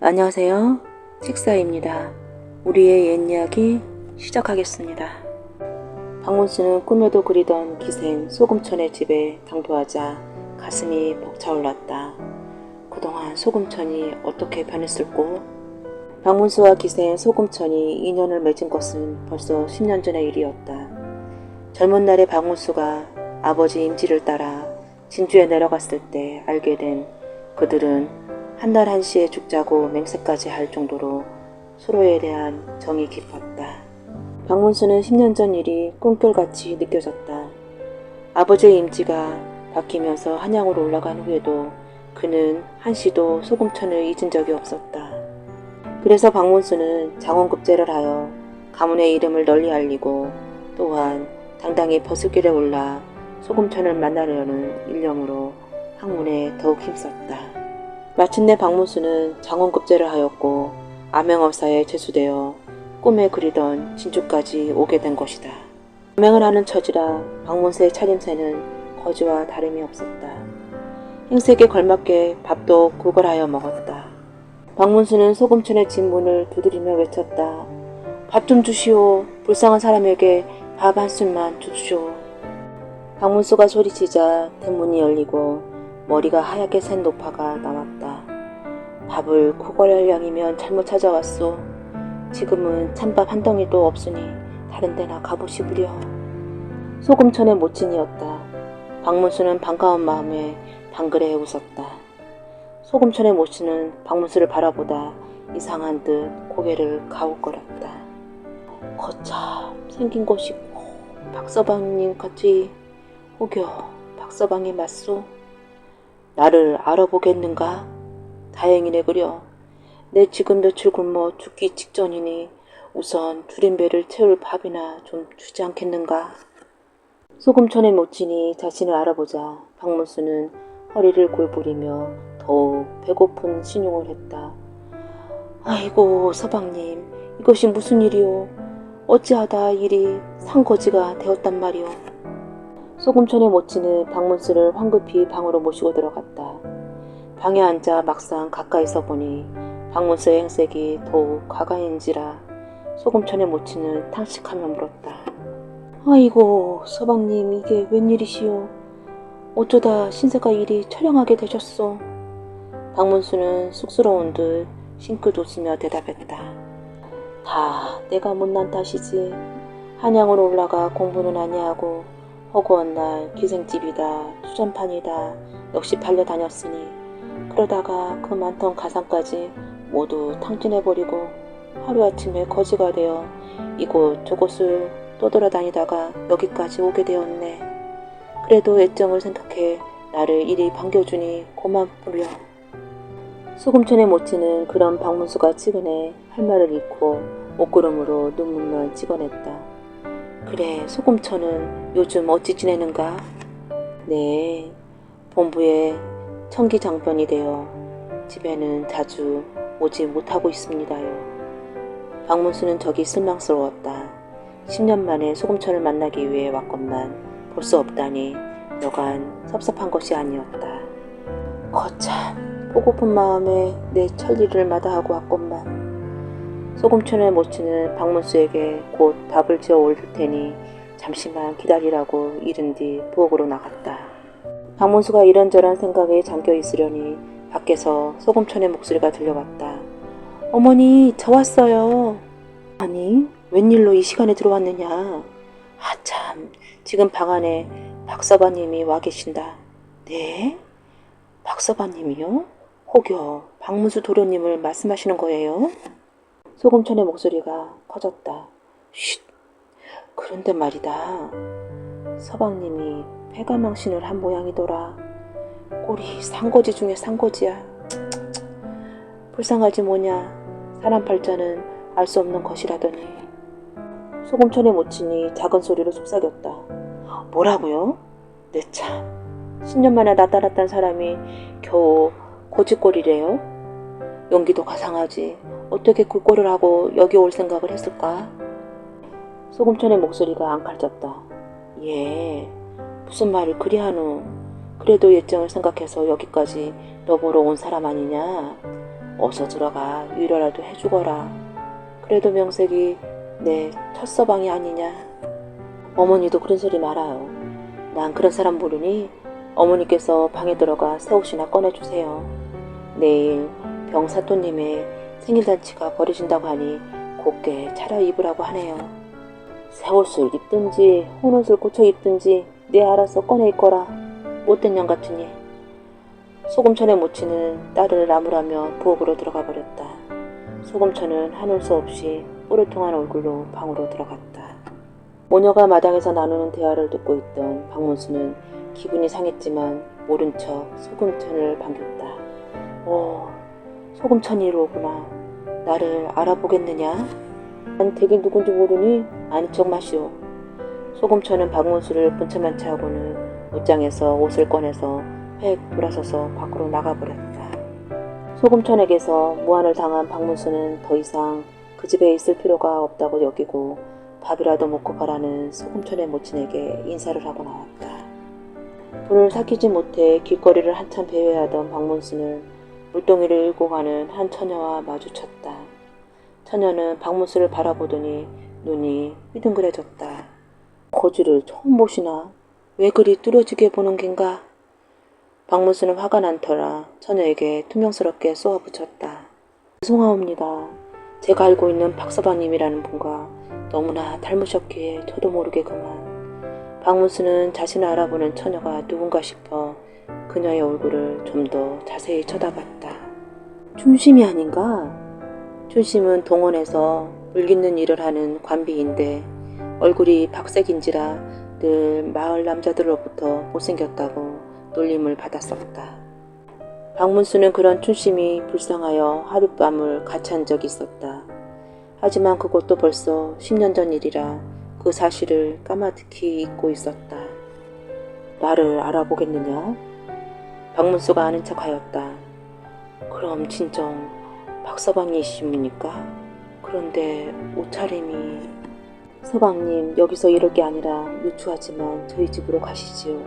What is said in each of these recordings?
안녕하세요. 책사입니다. 우리의 옛 이야기 시작하겠습니다. 박문수는 꿈에도 그리던 기생 소금천의 집에 당도하자 가슴이 벅차올랐다. 그동안 소금천이 어떻게 변했을꼬? 박문수와 기생 소금천이 인연을 맺은 것은 벌써 10년 전의 일이었다. 젊은 날에 박문수가 아버지 임지를 따라 진주에 내려갔을 때 알게 된 그들은 한날 한시에 죽자고 맹세까지 할 정도로 서로에 대한 정이 깊었다. 박문수는 10년 전 일이 꿈결같이 느껴졌다. 아버지의 임지가 바뀌면서 한양으로 올라간 후에도 그는 한시도 소금천을 잊은 적이 없었다. 그래서 박문수는 장원급제를 하여 가문의 이름을 널리 알리고 또한 당당히 버스길에 올라 소금천을 만나려는 일념으로 학문에 더욱 힘썼다. 마침내 박문수는 장원급제를 하였고 암행어사에 제수되어 꿈에 그리던 진주까지 오게 된 것이다. 암행을 하는 처지라 박문수의 차림새는 거지와 다름이 없었다. 행색에 걸맞게 밥도 구걸하여 먹었다. 박문수는 소금천의 집 문을 두드리며 외쳤다. 밥 좀 주시오. 불쌍한 사람에게 밥 한 술만 주시오. 박문수가 소리치자 대문이 열리고 머리가 하얗게 샌 노파가 나왔다. 밥을 구걸할 양이면 잘못 찾아왔소. 지금은 찬밥 한 덩이도 없으니 다른 데나 가보시구려. 소금천의 모친이었다. 박문수는 반가운 마음에 방글에 웃었다. 소금천의 모친은 박문수를 바라보다 이상한 듯 고개를 가웃거렸다. 거참 생긴 것이 꼭 박서방님 같이. 혹여 박서방이 맞소? 나를 알아보겠는가? 다행이네 그려. 내 지금 며칠 굶어 죽기 직전이니 우선 줄임배를 채울 밥이나 좀 주지 않겠는가? 소금천의 모친이 자신을 알아보자 박문수는 허리를 골부리며 더욱 배고픈 신용을 했다. 아이고 서방님, 이것이 무슨 일이오? 어찌하다 일이 상거지가 되었단 말이오. 소금천의 모친은 박문수를 황급히 방으로 모시고 들어갔다. 방에 앉아 막상 가까이서 보니 박문수의 행색이 더욱 가가인지라 소금천의 모친은 탕식하며 물었다. 아이고 서방님, 이게 웬일이시오? 어쩌다 신세가 이리 처량하게 되셨소? 박문수는 쑥스러운 듯 싱긋 웃으며 대답했다. 다 내가 못난 탓이지. 한양으로 올라가 공부는 아니하고 허구한 날 기생집이다 수전판이다 역시 팔려다녔으니 그러다가 그 많던 가상까지 모두 탕진해버리고 하루아침에 거지가 되어 이곳 저곳을 떠돌아다니다가 여기까지 오게 되었네. 그래도 애정을 생각해 나를 이리 반겨주니 고맙구려. 소금천의 모친은 그런 박문수가 치근해 할 말을 잃고 옷구름으로 눈물만 찍어냈다. 그래, 소금천은 요즘 어찌 지내는가? 네, 본부에 청기장변이 되어 집에는 자주 오지 못하고 있습니다요. 박문수는 적이 실망스러웠다. 10년 만에 소금천을 만나기 위해 왔건만 볼 수 없다니 여간 섭섭한 것이 아니었다. 거참, 보고픈 마음에 내 천리를 마다하고 왔건만. 소금천의 모친은 박문수에게 곧 밥을 지어 올릴 테니 잠시만 기다리라고 이른 뒤 부엌으로 나갔다. 박문수가 이런저런 생각에 잠겨 있으려니 밖에서 소금천의 목소리가 들려왔다. 어머니, 저 왔어요. 아니, 웬일로 이 시간에 들어왔느냐? 아참, 지금 방 안에 박서방님이 와 계신다. 네? 박서방님이요? 혹여 박문수 도련님을 말씀하시는 거예요? 소금천의 목소리가 커졌다. 쉿! 그런데 말이다. 서방님이 폐가망신을 한 모양이더라. 꼴이 상거지 중에 상거지야. 불쌍하지 뭐냐. 사람 팔자는 알 수 없는 것이라더니. 소금천의 모친이 작은 소리로 속삭였다. 뭐라고요? 내 참. 10년 만에 나타났던 사람이 겨우 고집꼴이래요? 연기도 가상하지. 어떻게 그 꼴을 하고 여기 올 생각을 했을까? 소금천의 목소리가 앙칼졌다. 예, 무슨 말을 그리 하노? 그래도 예정을 생각해서 여기까지 너 보러 온 사람 아니냐? 어서 들어가 위로라도 해주거라. 그래도 명색이 내 첫 서방이 아니냐. 어머니도 그런 소리 말아요. 난 그런 사람 모르니 어머니께서 방에 들어가 새 옷이나 꺼내주세요. 내일 병사또님의 생일잔치가 벌어진다고 하니 곱게 차려입으라고 하네요. 새 옷을 입든지 혼옷을 고쳐 입든지 내 알아서 꺼내 입거라. 못된 년 같으니. 소금천의 모치는 딸을 나무라며 부엌으로 들어가 버렸다. 소금천은 한올 수 없이 뿌르통한 얼굴로 방으로 들어갔다. 모녀가 마당에서 나누는 대화를 듣고 있던 박문수는 기분이 상했지만 모른 척 소금천을 반겼다. 소금천이 오구나. 나를 알아보겠느냐? 난 되게 누군지 모르니 아닌 척 마시오. 소금천은 박문수를 본체만치 하고는 옷장에서 옷을 꺼내서 획 돌아서서 밖으로 나가버렸다. 소금천에게서 무안을 당한 박문수는 더 이상 그 집에 있을 필요가 없다고 여기고 밥이라도 먹고 가라는 소금천의 모친에게 인사를 하고 나왔다. 돈을 삭히지 못해 길거리를 한참 배회하던 박문수는 물동이를 일고 가는 한 처녀와 마주쳤다. 처녀는 박문수를 바라보더니 눈이 휘둥그레졌다. 거지를 처음 보시나? 왜 그리 뚫어지게 보는 겐가? 박문수는 화가 난 터라 처녀에게 투명스럽게 쏘아붙였다. 죄송하옵니다. 제가 알고 있는 박서방님이라는 분과 너무나 닮으셨기에 저도 모르게 그만. 박문수는 자신을 알아보는 처녀가 누군가 싶어 그녀의 얼굴을 좀 더 자세히 쳐다봤다. 춘심이 아닌가? 춘심은 동원에서 물 깃는 일을 하는 관비인데 얼굴이 박색인지라 늘 마을 남자들로부터 못생겼다고 놀림을 받았었다. 박문수는 그런 춘심이 불쌍하여 하룻밤을 같이 한 적이 있었다. 하지만 그것도 벌써 10년 전 일이라 그 사실을 까마득히 잊고 있었다. 나를 알아보겠느냐? 박문수가 아는 척하였다. 그럼 진정 박서방이십니까? 그런데 옷차림이... 서방님, 여기서 이럴 게 아니라 유추하지만 저희 집으로 가시지요.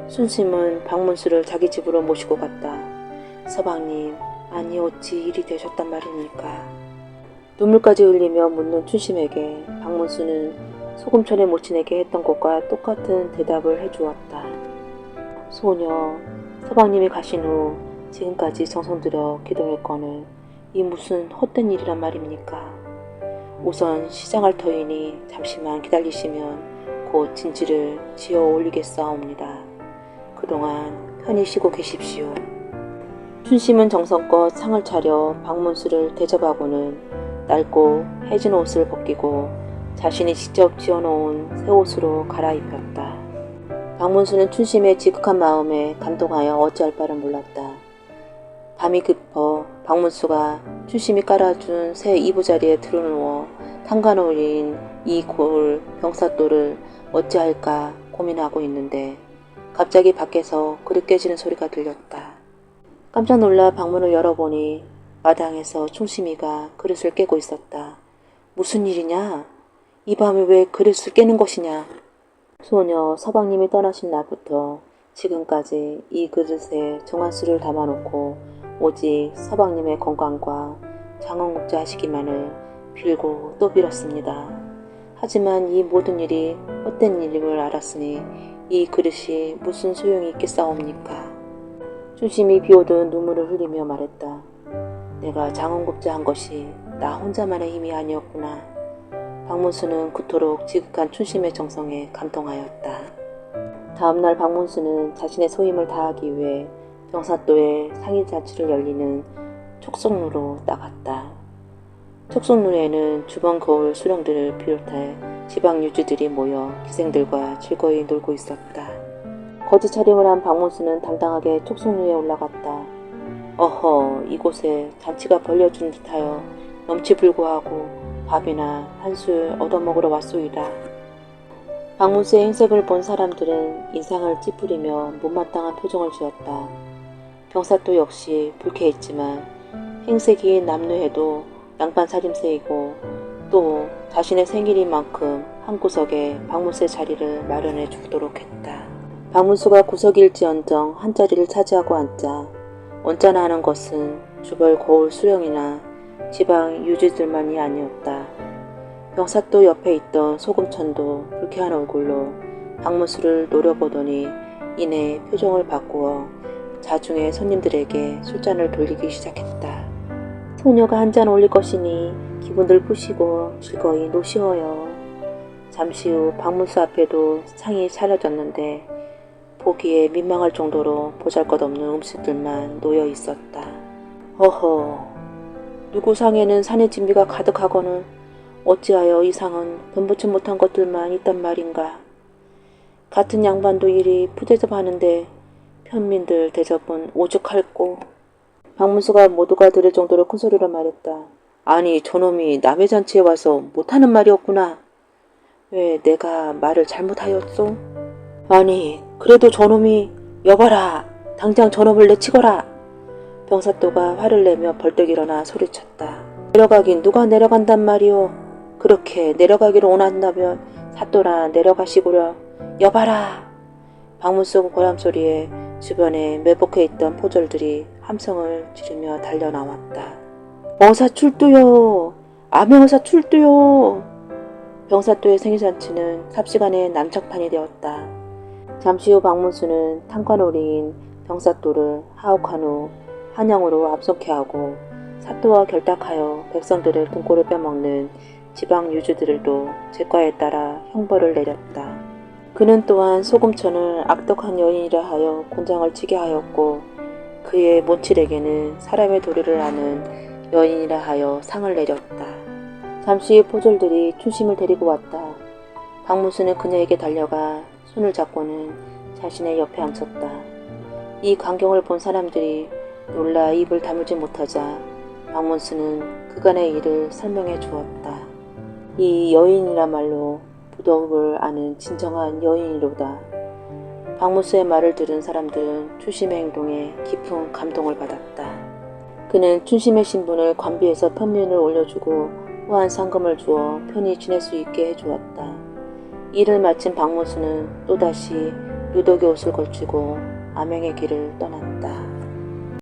순심은 박문수를 자기 집으로 모시고 갔다. 서방님, 아니 어찌 일이 되셨단 말입니까? 눈물까지 흘리며 묻는 춘심에게 박문수는 소금천의 모친에게 했던 것과 똑같은 대답을 해주었다. 소녀, 서방님이 가신 후 지금까지 정성 들여 기도했거늘 이 무슨 헛된 일이란 말입니까? 우선 시장할 터이니 잠시만 기다리시면 곧 진지를 지어 올리겠사옵니다. 그동안 편히 쉬고 계십시오. 춘심은 정성껏 상을 차려 박문수를 대접하고는 낡고 해진 옷을 벗기고 자신이 직접 지어놓은 새 옷으로 갈아입혔다. 박문수는 춘심의 지극한 마음에 감동하여 어찌할 바를 몰랐다. 밤이 깊어 박문수가 춘심이 깔아준 새 이부자리에 들어누워 탕가노인 이 고을 병사또를 어찌할까 고민하고 있는데 갑자기 밖에서 그릇 깨지는 소리가 들렸다. 깜짝 놀라 방문을 열어보니 마당에서 춘심이가 그릇을 깨고 있었다. 무슨 일이냐? 이 밤에 왜 그릇을 깨는 것이냐? 소녀, 서방님이 떠나신 날부터 지금까지 이 그릇에 정한수를 담아놓고 오직 서방님의 건강과 장원국자 하시기만을 빌고 또 빌었습니다. 하지만 이 모든 일이 헛된 일임을 알았으니 이 그릇이 무슨 소용이 있겠사옵니까? 춘심이 비오듯 눈물을 흘리며 말했다. 내가 장원국자 한 것이 나 혼자만의 힘이 아니었구나. 박문수는 그토록 지극한 춘심의 정성에 감동하였다. 다음날 박문수는 자신의 소임을 다하기 위해 병사또의 상일잔치를 열리는 촉성루로 나갔다. 촉성루에는 주번 거울 수령들을 비롯해 지방 유지들이 모여 기생들과 즐거이 놀고 있었다. 거지 차림을 한 박문수는 당당하게 촉성루에 올라갔다. 어허, 이곳에 잔치가 벌려준 듯하여 넘치불고하고 밥이나 한술 얻어먹으러 왔소이다. 박문수의 행색을 본 사람들은 인상을 찌푸리며 못마땅한 표정을 지었다. 병사또 역시 불쾌했지만 행색이 남루해도 양반살림새이고 또 자신의 생일인 만큼 한 구석에 박문수의 자리를 마련해 주도록 했다. 박문수가 구석일지언정 한 자리를 차지하고 앉자 언짢아 하는 것은 주벌 고을 수령이나 지방 유지들만이 아니었다. 병사도 옆에 있던 소금천도 불쾌한 얼굴로 박문수를 노려보더니 이내 표정을 바꾸어 자중의 손님들에게 술잔을 돌리기 시작했다. 소녀가 한 잔 올릴 것이니 기분들 푸시고 즐거이 노시어요. 잠시 후 박문수 앞에도 상이 차려졌는데 보기에 민망할 정도로 보잘것없는 음식들만 놓여 있었다. 어허, 누구 상에는 산의 진미가 가득하거늘 어찌하여 이 상은 변보지 못한 것들만 있단 말인가. 같은 양반도 이리 푸대접하는데 편민들 대접은 오죽할꼬. 박문수가 모두가 들을 정도로 큰 소리로 말했다. 아니 저놈이 남의 잔치에 와서 못하는 말이 없구나. 왜 내가 말을 잘못하였소? 아니 그래도 저놈이 여봐라 당장 저놈을 내치거라. 병사또가 화를 내며 벌떡 일어나 소리쳤다. 내려가긴 누가 내려간단 말이오. 그렇게 내려가기를 원한다면 사또라 내려가시구려. 여봐라. 박문수 고함소리에 주변에 매복해 있던 포졸들이 함성을 지르며 달려나왔다. 어사 출두요. 암행어사 출두요. 병사또의 생일잔치는 삽시간에 난장판이 되었다. 잠시 후 박문수는 탄관오리인 병사또를 하옥한 후 한양으로 압송케 하고 사또와 결탁하여 백성들의 등골을 빼먹는 지방 유주들도 제과에 따라 형벌을 내렸다. 그는 또한 소금천을 악덕한 여인이라 하여 곤장을 치게 하였고 그의 모칠에게는 사람의 도리를 아는 여인이라 하여 상을 내렸다. 잠시 후 포졸들이 춘심을 데리고 왔다. 박문수는 그녀에게 달려가 손을 잡고는 자신의 옆에 앉혔다. 이 광경을 본 사람들이 놀라 입을 다물지 못하자 박문수는 그간의 일을 설명해 주었다. 이 여인이라말로 부덕을 아는 진정한 여인이로다. 박문수의 말을 들은 사람들은 춘심의 행동에 깊은 감동을 받았다. 그는 춘심의 신분을 관비해서 편민을 올려주고 후한 상금을 주어 편히 지낼 수 있게 해주었다. 일을 마친 박문수는 또다시 유독의 옷을 걸치고 암행의 길을 떠났다.